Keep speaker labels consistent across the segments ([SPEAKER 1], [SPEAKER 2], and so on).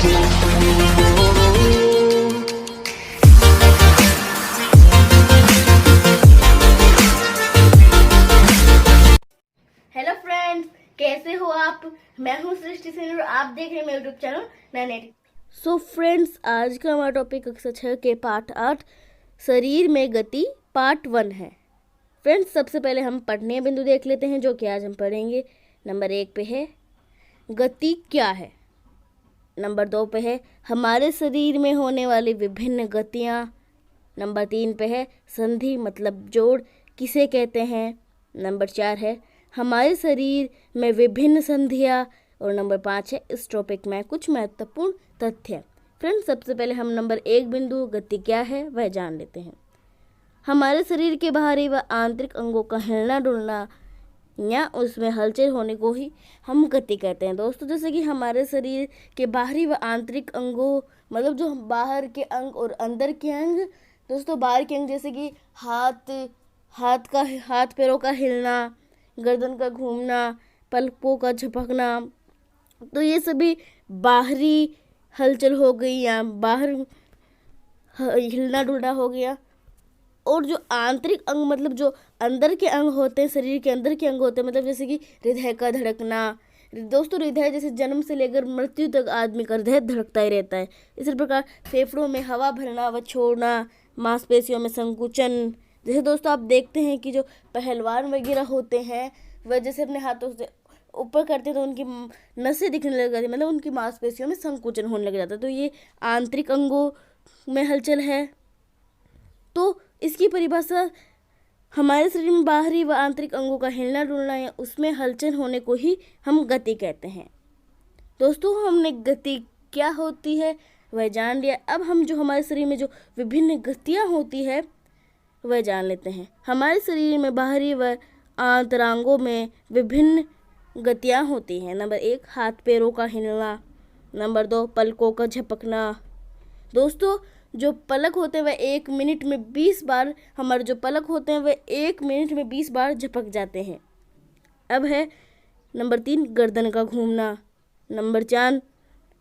[SPEAKER 1] Hello friends, कैसे हो आप। मैं हूँ सृष्टि सिंह और आप देख रहे हैं मेरे यूट्यूब चैनल नैनेट। सो फ्रेंड्स, आज का हमारा टॉपिक कक्षा 6 के पाठ 8 शरीर में गति पार्ट 1 है। फ्रेंड्स, सबसे पहले हम पढ़ने बिंदु देख लेते हैं जो कि आज हम पढ़ेंगे। नंबर 1 पे है गति क्या है। नंबर 2 पे है हमारे शरीर में होने वाली विभिन्न गतियाँ। नंबर 3 पे है संधि मतलब जोड़ किसे कहते हैं। नंबर 4 है हमारे शरीर में विभिन्न संधियाँ। और नंबर 5 है इस टॉपिक में कुछ महत्वपूर्ण तथ्य। फ्रेंड्स, सबसे पहले हम नंबर 1 बिंदु गति क्या है वह जान लेते हैं। हमारे शरीर के बाहरी व आंतरिक अंगों का हिलना डुलना या उसमें हलचल होने को ही हम गति कहते हैं। दोस्तों, जैसे कि हमारे शरीर के बाहरी व आंतरिक अंगों मतलब जो बाहर के अंग और अंदर के अंग। दोस्तों, बाहर के अंग जैसे कि हाथ पैरों का हिलना, गर्दन का घूमना, पलकों का झपकना, तो ये सभी बाहरी हलचल हो गई या बाहर हिलना डुलना हो गया। और जो आंतरिक अंग मतलब जो अंदर के अंग होते हैं, शरीर के अंदर के अंग होते हैं, मतलब जैसे कि हृदय का धड़कना। दोस्तों, हृदय जैसे जन्म से लेकर मृत्यु तक आदमी का हृदय धड़कता ही रहता है। इसी प्रकार फेफड़ों में हवा भरना व छोड़ना, मांसपेशियों में संकुचन। जैसे दोस्तों आप देखते हैं कि जो पहलवान वगैरह होते हैं वह जैसे अपने हाथों से ऊपर करते हैं तो उनकी नसें दिखने लग जाती है, मतलब उनकी मांसपेशियों में संकुचन होने लग जाता है। तो ये आंतरिक अंगों में हलचल है। तो इसकी परिभाषा हमारे शरीर में बाहरी व आंतरिक अंगों का हिलना डुलना या उसमें हलचल होने को ही हम गति कहते हैं। दोस्तों, हमने गति क्या होती है वह जान लिया। अब हम जो हमारे शरीर में जो विभिन्न गतियाँ होती है वह जान लेते हैं। हमारे शरीर में बाहरी व आंतरांगों में विभिन्न गतियाँ होती हैं। नंबर 1 हाथ पैरों का हिलना। नंबर 2 पलकों का झपकना। दोस्तों, जो पलक होते हैं वह 1 मिनट में 20 बार, हमारे जो पलक होते हैं वह 1 मिनट में 20 बार झपक जाते हैं। अब है नंबर 3 गर्दन का घूमना। नंबर 4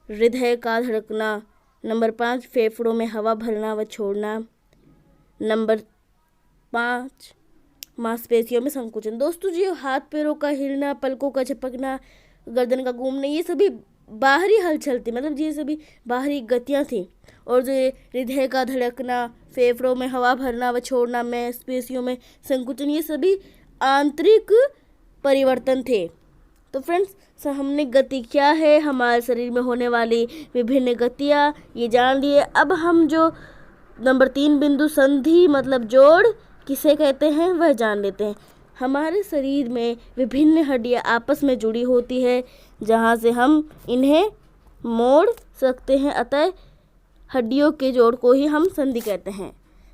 [SPEAKER 1] हृदय का धड़कना। नंबर 5 फेफड़ों में हवा भरना व छोड़ना। नंबर 5 मांसपेशियों में संकुचन। दोस्तों, जो हाथ पैरों का हिलना, पलकों का झपकना, गर्दन का घूमना, ये सभी बाहरी हलचल थी, मतलब ये सभी बाहरी गतियाँ थी। और जो हृदय का धड़कना, फेफड़ों में हवा भरना व छोड़ना, मांसपेशियों में संकुचन, ये सभी आंतरिक परिवर्तन थे। तो फ्रेंड्स, हमने गति क्या है, हमारे शरीर में होने वाली विभिन्न गतियाँ ये जान लिए। अब हम जो नंबर 3 बिंदु संधि मतलब जोड़ किसे कहते हैं वह जान लेते हैं। हमारे शरीर में विभिन्न हड्डियाँ आपस में जुड़ी होती है जहाँ से हम इन्हें मोड़ सकते हैं, अतः हड्डियों के जोड़ को ही हम संधि कहते हैं।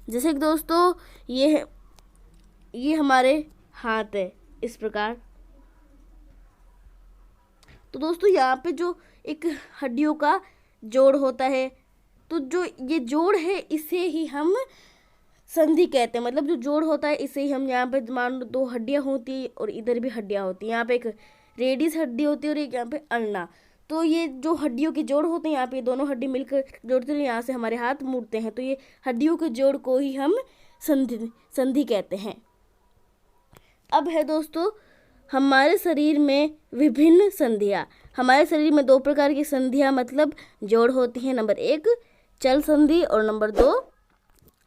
[SPEAKER 1] जैसे कि दोस्तों ये हमारे हाथ है इस प्रकार। तो दोस्तों, यहाँ पे जो एक हड्डियों का जोड़ होता है, तो जो ये जोड़ है इसे ही हम संधि कहते हैं। मतलब जो जोड़ होता है इसे ही हम, यहाँ पे मान लो 2 हड्डियाँ होती है और इधर भी हड्डियाँ होती है। यहाँ पे एक रेडियस हड्डी होती है और एक यहाँ पे अल्ना। तो ये जो हड्डियों के जोड़ होते हैं, यहाँ पे दोनों हड्डी मिलकर जोड़ते हैं, यहाँ से हमारे हाथ मुड़ते हैं। तो ये हड्डियों के जोड़ को ही हम संधि कहते हैं। अब है दोस्तों हमारे शरीर में विभिन्न संधियाँ। हमारे शरीर में 2 प्रकार की संधियाँ मतलब जोड़ होती हैं। नंबर 1 चल संधि और नंबर 2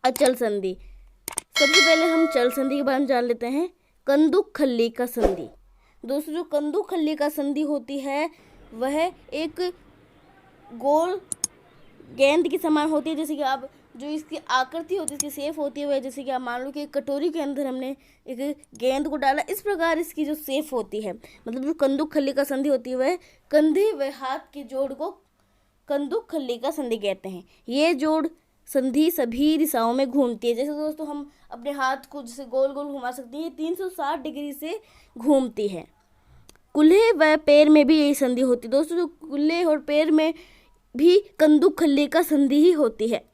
[SPEAKER 1] अचल संधि। सबसे पहले हम चल संधि के बारे में जान लेते हैं। कंदुक खल्ली का संधि। दोस्तों, जो कंदुक खल्ली का संधि होती है वह एक गोल गेंद के समान होती है। जैसे कि आप जो इसकी आकृति होती है, इसकी शेप होती है वह जैसे कि आप मान लो कि एक कटोरी के अंदर हमने एक गेंद को डाला, इस प्रकार इसकी जो शेप होती है। मतलब जो कंदुक खल्ली का संधि होती है वह कंधे व हाथ के जोड़ को कंदुक खल्ली का संधि कहते हैं। ये जोड़ संधि सभी दिशाओं में घूमती है। जैसे दोस्तों हम अपने हाथ को जैसे गोल गोल घुमा सकते हैं, ये 360 डिग्री से घूमती है। कूल्हे व पैर में भी यही संधि होती है। दोस्तों, जो कूल्हे और पैर में भी कंदुक खल्ली का संधि ही होती है।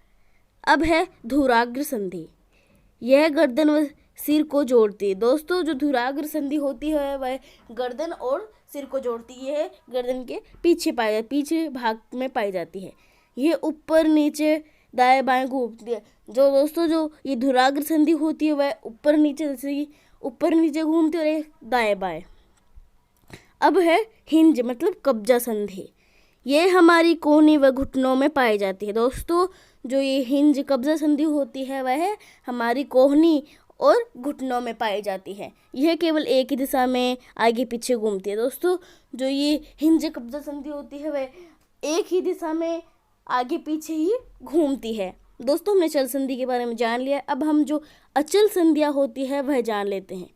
[SPEAKER 1] अब है धुराग्र संधि। यह गर्दन व सिर को जोड़ती है। दोस्तों, जो धुराग्र संधि होती है वह गर्दन और सिर को जोड़ती है। ये गर्दन के पीछे भाग में पाई जाती है। ये ऊपर नीचे दाएं बाएं घूमती है। जो दोस्तों जो ये धुराग्र संधि होती है वह ऊपर नीचे, जैसे कि ऊपर नीचे घूमती है और एक दाएं बाएं। अब है हिंज मतलब कब्जा संधि। ये हमारी कोहनी व घुटनों में पाई जाती है। दोस्तों जो ये हिंज कब्जा संधि होती है वह हमारी कोहनी और घुटनों में पाई जाती है। यह केवल एक ही दिशा में आगे पीछे घूमती है। दोस्तों जो ये हिंज कब्जा संधि होती है वह एक ही दिशा में आगे पीछे ही घूमती है। दोस्तों हमने चल संधि के बारे में जान लिया। अब हम जो अचल संधियाँ होती है वह जान लेते हैं।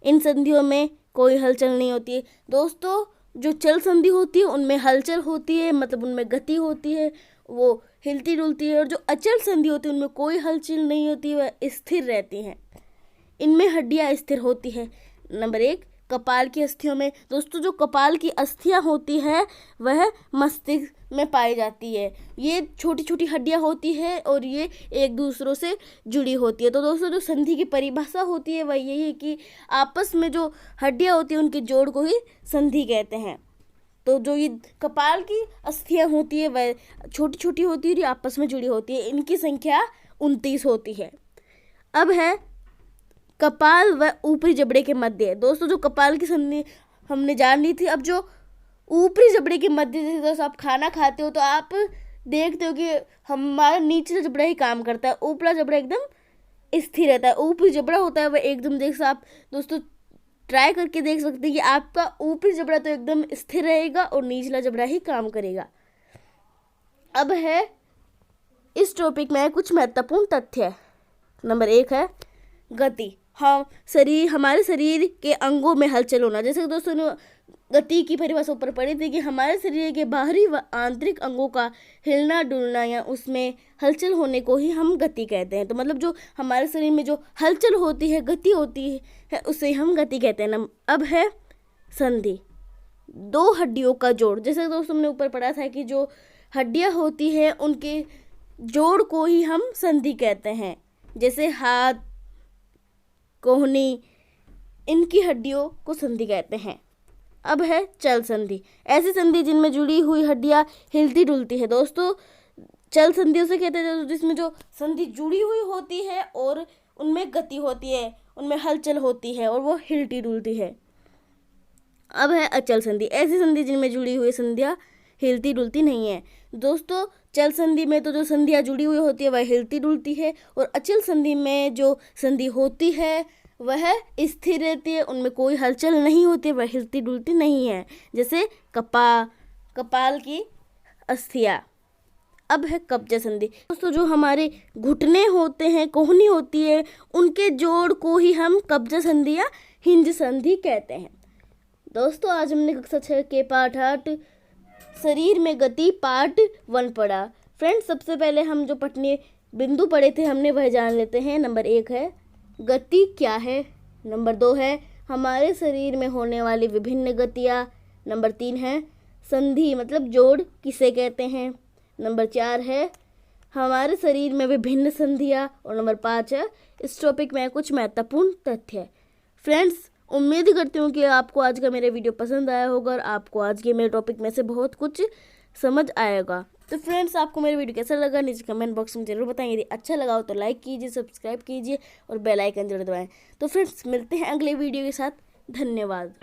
[SPEAKER 1] इन संधियों में कोई हलचल नहीं होती है। दोस्तों जो चल संधि होती है उनमें हलचल होती है, मतलब उनमें गति होती है, वो हिलती डुलती है। और जो अचल संधि होती है उनमें कोई हलचल नहीं होती, वह स्थिर रहती हैं। इनमें हड्डियां स्थिर होती है। नंबर 1 कपाल की अस्थियों में। दोस्तों जो कपाल की अस्थियां होती है वह मस्तिष्क में पाई जाती है। ये छोटी छोटी हड्डियां होती है और ये एक दूसरों से जुड़ी होती है। तो दोस्तों जो संधि की परिभाषा होती है वह यही है कि आपस में जो हड्डियां होती है उनके जोड़ को ही संधि कहते हैं। तो जो ये कपाल की अस्थियां होती है वह छोटी छोटी होती है और ये आपस में जुड़ी होती है। इनकी संख्या 29 होती है। अब है कपाल व ऊपरी जबड़े के मध्य। दोस्तों जो कपाल की संधि हमने जान ली थी। अब जो ऊपरी जबड़े के मध्य, जैसे दोस्तों आप खाना खाते हो तो आप देखते हो कि हमारा नीचे जबड़ा ही काम करता है, ऊपरा जबड़ा एकदम स्थिर रहता है। ऊपरी जबड़ा होता है वह एकदम, जैसे आप दोस्तों ट्राई करके देख सकते हैं कि आपका ऊपरी जबड़ा तो एकदम स्थिर रहेगा और निचला जबड़ा ही काम करेगा। अब है इस टॉपिक में कुछ महत्वपूर्ण तथ्य। नंबर 1 है गति। हमारे शरीर के अंगों में हलचल होना। जैसे दोस्तों ने गति की परिभाषा ऊपर पढ़ी थी कि हमारे शरीर के बाहरी व आंतरिक अंगों का हिलना डुलना या उसमें हलचल होने को ही हम गति कहते हैं। तो मतलब जो हमारे शरीर में जो हलचल होती है, गति होती है, उसे हम गति कहते हैं। अब है संधि। 2 हड्डियों का जोड़। जैसे दोस्तों हमने ऊपर पढ़ा था कि जो हड्डियां होती है उनके जोड़ को ही हम संधि कहते हैं। जैसे हाथ, कोहनी, इनकी हड्डियों को संधि कहते हैं। अब है चल संधि। ऐसी संधि जिनमें जुड़ी हुई हड्डियां हिलती डुलती है। दोस्तों चल संधि उसे कहते हैं जिसमें जो संधि जुड़ी हुई होती है और उनमें गति होती है, उनमें हलचल होती है और वो हिलती डुलती है। अब है अचल संधि। ऐसी संधि जिनमें जुड़ी हुई संधियां हिलती डुलती नहीं है। दोस्तों चल संधि में तो जो संधियां जुड़ी हुई होती है वह हिलती डुलती है और अचल संधि में जो संधि होती है वह स्थिर रहती है, उनमें कोई हलचल नहीं होती, वह हिलती डुलती नहीं है। जैसे कपाल की अस्थियां। अब है कब्जा संधि। दोस्तों जो हमारे घुटने होते हैं, कोहनी होती है, उनके जोड़ को ही हम कब्जा संधि या हिंज संधि कहते हैं। दोस्तों आज हमने कक्षा 6 के पाठ 8 शरीर में गति पार्ट 1 पढ़ा। फ्रेंड्स सबसे पहले हम जो पठनीय बिंदु पढ़े थे हमने वह जान लेते हैं। नंबर 1 है गति क्या है। नंबर 2 है हमारे शरीर में होने वाली विभिन्न गतियाँ। नंबर 3 है संधि मतलब जोड़ किसे कहते हैं। नंबर 4 है हमारे शरीर में विभिन्न संधियाँ। और नंबर 5 है इस टॉपिक में कुछ महत्वपूर्ण तथ्य। फ्रेंड्स उम्मीद करती हूँ कि आपको आज का मेरा वीडियो पसंद आया होगा और आपको आज के मेरे टॉपिक में से बहुत कुछ समझ आएगा। तो फ्रेंड्स आपको मेरा वीडियो कैसा लगा नीचे कमेंट बॉक्स में जरूर बताएं। यदि अच्छा लगा हो तो लाइक कीजिए, सब्सक्राइब कीजिए और बेल आइकन जरूर दबाएं। तो फ्रेंड्स मिलते हैं अगले वीडियो के साथ। धन्यवाद।